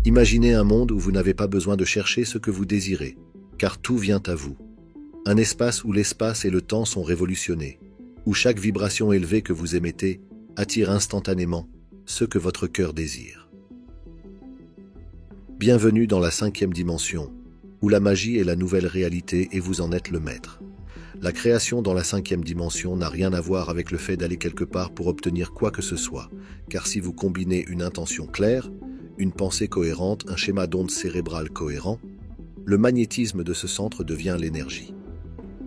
Imaginez un monde où vous n'avez pas besoin de chercher ce que vous désirez, car tout vient à vous. Un espace où l'espace et le temps sont révolutionnés, où chaque vibration élevée que vous émettez attire instantanément ce que votre cœur désire. Bienvenue dans la 5e dimension, où la magie est la nouvelle réalité et vous en êtes le maître. La création dans la 5e dimension n'a rien à voir avec le fait d'aller quelque part pour obtenir quoi que ce soit, car si vous combinez une intention claire, une pensée cohérente, un schéma d'onde cérébrale cohérent, le magnétisme de ce centre devient l'énergie.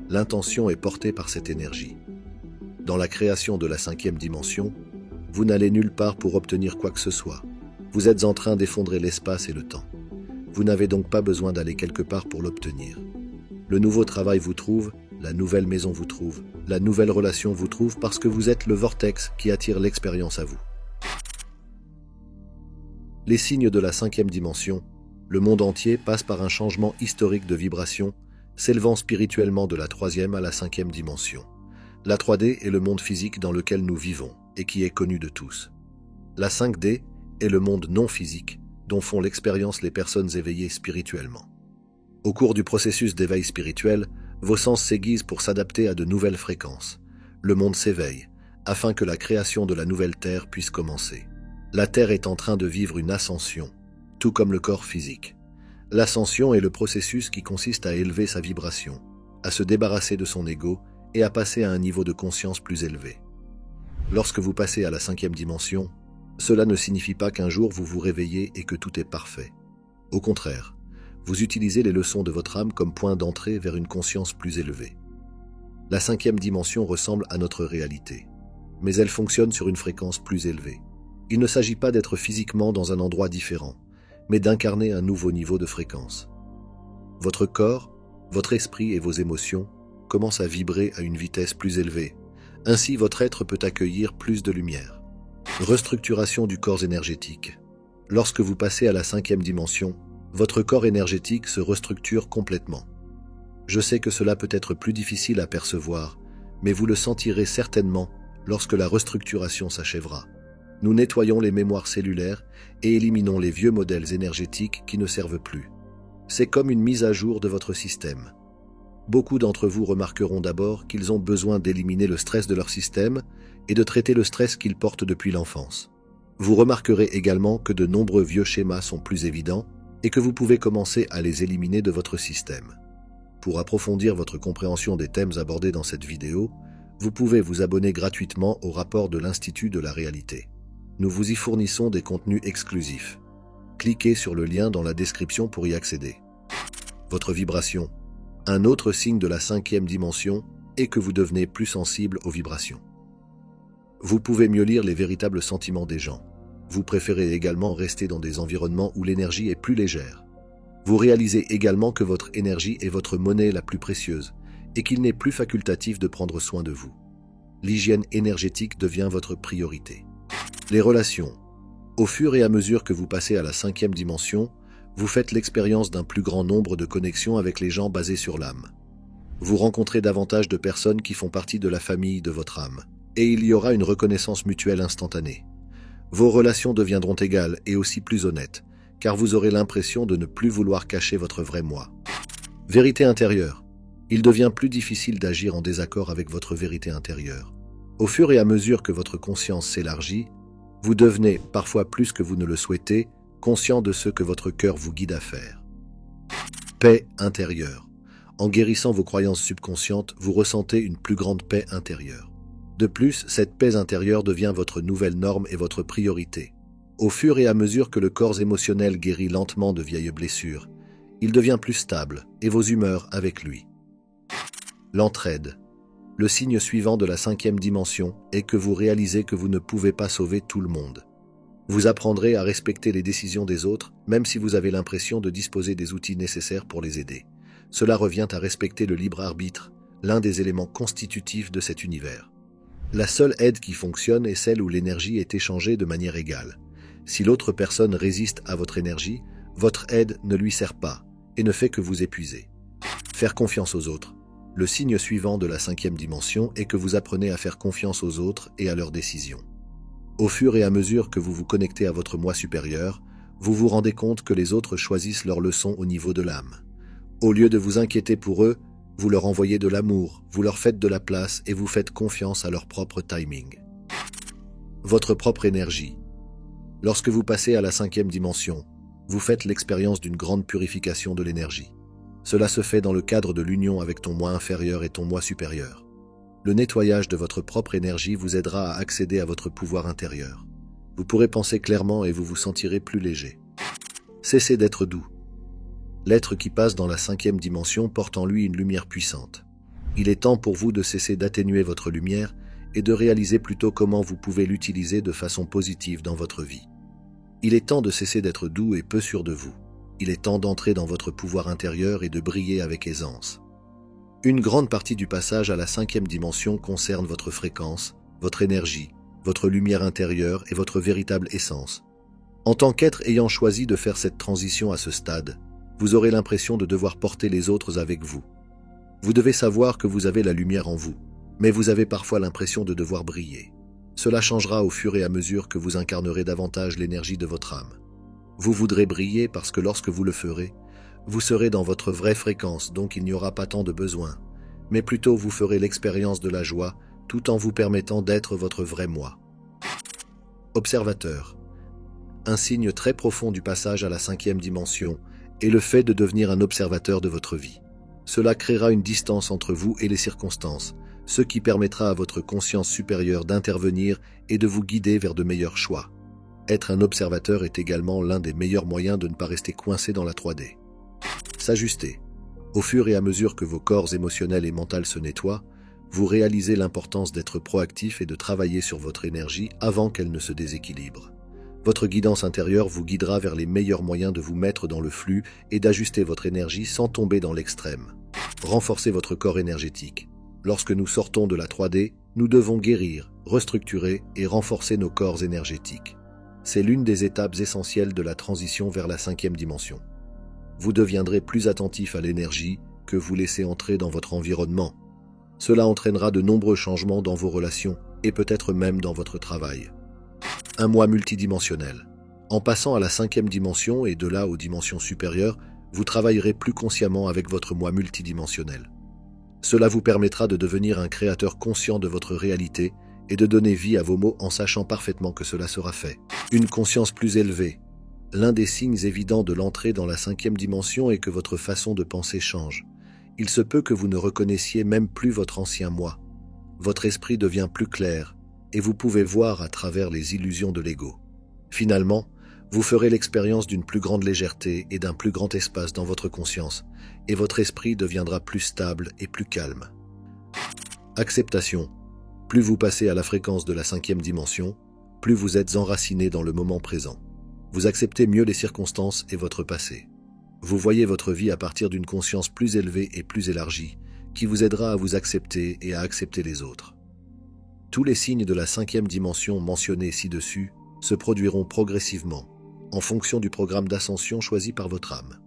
L'intention est portée par cette énergie. Dans la création de la 5e dimension, vous n'allez nulle part pour obtenir quoi que ce soit. Vous êtes en train d'effondrer l'espace et le temps. Vous n'avez donc pas besoin d'aller quelque part pour l'obtenir. Le nouveau travail vous trouve, la nouvelle maison vous trouve, la nouvelle relation vous trouve parce que vous êtes le vortex qui attire l'expérience à vous. Les signes de la 5e dimension, le monde entier passe par un changement historique de vibration, s'élevant spirituellement de la 3e à la 5e dimension. La 3D est le monde physique dans lequel nous vivons et qui est connu de tous. La 5D est le monde non physique dont font l'expérience les personnes éveillées spirituellement. Au cours du processus d'éveil spirituel, vos sens s'aiguisent pour s'adapter à de nouvelles fréquences. Le monde s'éveille, afin que la création de la nouvelle Terre puisse commencer. La Terre est en train de vivre une ascension, tout comme le corps physique. L'ascension est le processus qui consiste à élever sa vibration, à se débarrasser de son ego et à passer à un niveau de conscience plus élevé. Lorsque vous passez à la 5e dimension, cela ne signifie pas qu'un jour vous vous réveillez et que tout est parfait. Au contraire, vous utilisez les leçons de votre âme comme point d'entrée vers une conscience plus élevée. La 5e dimension ressemble à notre réalité, mais elle fonctionne sur une fréquence plus élevée. Il ne s'agit pas d'être physiquement dans un endroit différent, mais d'incarner un nouveau niveau de fréquence. Votre corps, votre esprit et vos émotions commencent à vibrer à une vitesse plus élevée. Ainsi, votre être peut accueillir plus de lumière. Restructuration du corps énergétique. Lorsque vous passez à la 5e dimension, votre corps énergétique se restructure complètement. Je sais que cela peut être plus difficile à percevoir, mais vous le sentirez certainement lorsque la restructuration s'achèvera. Nous nettoyons les mémoires cellulaires et éliminons les vieux modèles énergétiques qui ne servent plus. C'est comme une mise à jour de votre système. Beaucoup d'entre vous remarqueront d'abord qu'ils ont besoin d'éliminer le stress de leur système et de traiter le stress qu'ils portent depuis l'enfance. Vous remarquerez également que de nombreux vieux schémas sont plus évidents et que vous pouvez commencer à les éliminer de votre système. Pour approfondir votre compréhension des thèmes abordés dans cette vidéo, vous pouvez vous abonner gratuitement au rapport de l'Institut de la réalité. Nous vous y fournissons des contenus exclusifs. Cliquez sur le lien dans la description pour y accéder. Votre vibration. Un autre signe de la 5e dimension est que vous devenez plus sensible aux vibrations. Vous pouvez mieux lire les véritables sentiments des gens. Vous préférez également rester dans des environnements où l'énergie est plus légère. Vous réalisez également que votre énergie est votre monnaie la plus précieuse et qu'il n'est plus facultatif de prendre soin de vous. L'hygiène énergétique devient votre priorité. Les relations. Au fur et à mesure que vous passez à la 5e dimension, vous faites l'expérience d'un plus grand nombre de connexions avec les gens basées sur l'âme. Vous rencontrez davantage de personnes qui font partie de la famille de votre âme, et il y aura une reconnaissance mutuelle instantanée. Vos relations deviendront égales et aussi plus honnêtes, car vous aurez l'impression de ne plus vouloir cacher votre vrai moi. Vérité intérieure. Il devient plus difficile d'agir en désaccord avec votre vérité intérieure. Au fur et à mesure que votre conscience s'élargit, vous devenez, parfois plus que vous ne le souhaitez, conscient de ce que votre cœur vous guide à faire. Paix intérieure. En guérissant vos croyances subconscientes, vous ressentez une plus grande paix intérieure. De plus, cette paix intérieure devient votre nouvelle norme et votre priorité. Au fur et à mesure que le corps émotionnel guérit lentement de vieilles blessures, il devient plus stable et vos humeurs avec lui. L'entraide. Le signe suivant de la 5e dimension est que vous réalisez que vous ne pouvez pas sauver tout le monde. Vous apprendrez à respecter les décisions des autres, même si vous avez l'impression de disposer des outils nécessaires pour les aider. Cela revient à respecter le libre arbitre, l'un des éléments constitutifs de cet univers. La seule aide qui fonctionne est celle où l'énergie est échangée de manière égale. Si l'autre personne résiste à votre énergie, votre aide ne lui sert pas et ne fait que vous épuiser. Faire confiance aux autres. Le signe suivant de la 5e dimension est que vous apprenez à faire confiance aux autres et à leurs décisions. Au fur et à mesure que vous vous connectez à votre moi supérieur, vous vous rendez compte que les autres choisissent leur leçon au niveau de l'âme. Au lieu de vous inquiéter pour eux, vous leur envoyez de l'amour, vous leur faites de la place et vous faites confiance à leur propre timing. Votre propre énergie. Lorsque vous passez à la 5e dimension, vous faites l'expérience d'une grande purification de l'énergie. Cela se fait dans le cadre de l'union avec ton moi inférieur et ton moi supérieur. Le nettoyage de votre propre énergie vous aidera à accéder à votre pouvoir intérieur. Vous pourrez penser clairement et vous vous sentirez plus léger. Cessez d'être doux. L'être qui passe dans la 5e dimension porte en lui une lumière puissante. Il est temps pour vous de cesser d'atténuer votre lumière et de réaliser plutôt comment vous pouvez l'utiliser de façon positive dans votre vie. Il est temps de cesser d'être doux et peu sûr de vous. Il est temps d'entrer dans votre pouvoir intérieur et de briller avec aisance. Une grande partie du passage à la 5e dimension concerne votre fréquence, votre énergie, votre lumière intérieure et votre véritable essence. En tant qu'être ayant choisi de faire cette transition à ce stade, vous aurez l'impression de devoir porter les autres avec vous. Vous devez savoir que vous avez la lumière en vous, mais vous avez parfois l'impression de devoir briller. Cela changera au fur et à mesure que vous incarnerez davantage l'énergie de votre âme. Vous voudrez briller parce que lorsque vous le ferez, vous serez dans votre vraie fréquence, donc il n'y aura pas tant de besoin, mais plutôt vous ferez l'expérience de la joie tout en vous permettant d'être votre vrai moi. Observateur. Un signe très profond du passage à la 5e dimension est le fait de devenir un observateur de votre vie. Cela créera une distance entre vous et les circonstances, ce qui permettra à votre conscience supérieure d'intervenir et de vous guider vers de meilleurs choix. Être un observateur est également l'un des meilleurs moyens de ne pas rester coincé dans la 3D. S'ajuster. Au fur et à mesure que vos corps émotionnels et mentaux se nettoient, vous réalisez l'importance d'être proactif et de travailler sur votre énergie avant qu'elle ne se déséquilibre. Votre guidance intérieure vous guidera vers les meilleurs moyens de vous mettre dans le flux et d'ajuster votre énergie sans tomber dans l'extrême. Renforcez votre corps énergétique. Lorsque nous sortons de la 3D, nous devons guérir, restructurer et renforcer nos corps énergétiques. C'est l'une des étapes essentielles de la transition vers la 5e dimension. Vous deviendrez plus attentif à l'énergie que vous laissez entrer dans votre environnement. Cela entraînera de nombreux changements dans vos relations et peut-être même dans votre travail. Un moi multidimensionnel. En passant à la 5e dimension et de là aux dimensions supérieures, vous travaillerez plus consciemment avec votre moi multidimensionnel. Cela vous permettra de devenir un créateur conscient de votre réalité et de donner vie à vos mots en sachant parfaitement que cela sera fait. Une conscience plus élevée. L'un des signes évidents de l'entrée dans la 5e dimension est que votre façon de penser change. Il se peut que vous ne reconnaissiez même plus votre ancien moi. Votre esprit devient plus clair et vous pouvez voir à travers les illusions de l'ego. Finalement, vous ferez l'expérience d'une plus grande légèreté et d'un plus grand espace dans votre conscience, et votre esprit deviendra plus stable et plus calme. Acceptation. Plus vous passez à la fréquence de la 5e dimension, plus vous êtes enraciné dans le moment présent. Vous acceptez mieux les circonstances et votre passé. Vous voyez votre vie à partir d'une conscience plus élevée et plus élargie, qui vous aidera à vous accepter et à accepter les autres. Tous les signes de la 5e dimension mentionnés ci-dessus se produiront progressivement, en fonction du programme d'ascension choisi par votre âme.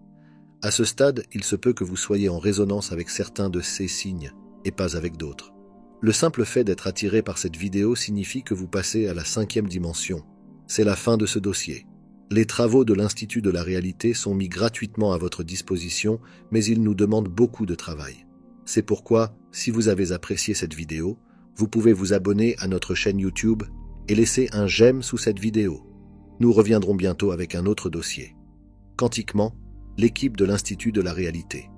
À ce stade, il se peut que vous soyez en résonance avec certains de ces signes, et pas avec d'autres. Le simple fait d'être attiré par cette vidéo signifie que vous passez à la 5e dimension. C'est la fin de ce dossier. Les travaux de l'Institut de la Réalité sont mis gratuitement à votre disposition, mais ils nous demandent beaucoup de travail. C'est pourquoi, si vous avez apprécié cette vidéo, vous pouvez vous abonner à notre chaîne YouTube et laisser un j'aime sous cette vidéo. Nous reviendrons bientôt avec un autre dossier. Quantiquement, l'équipe de l'Institut de la Réalité.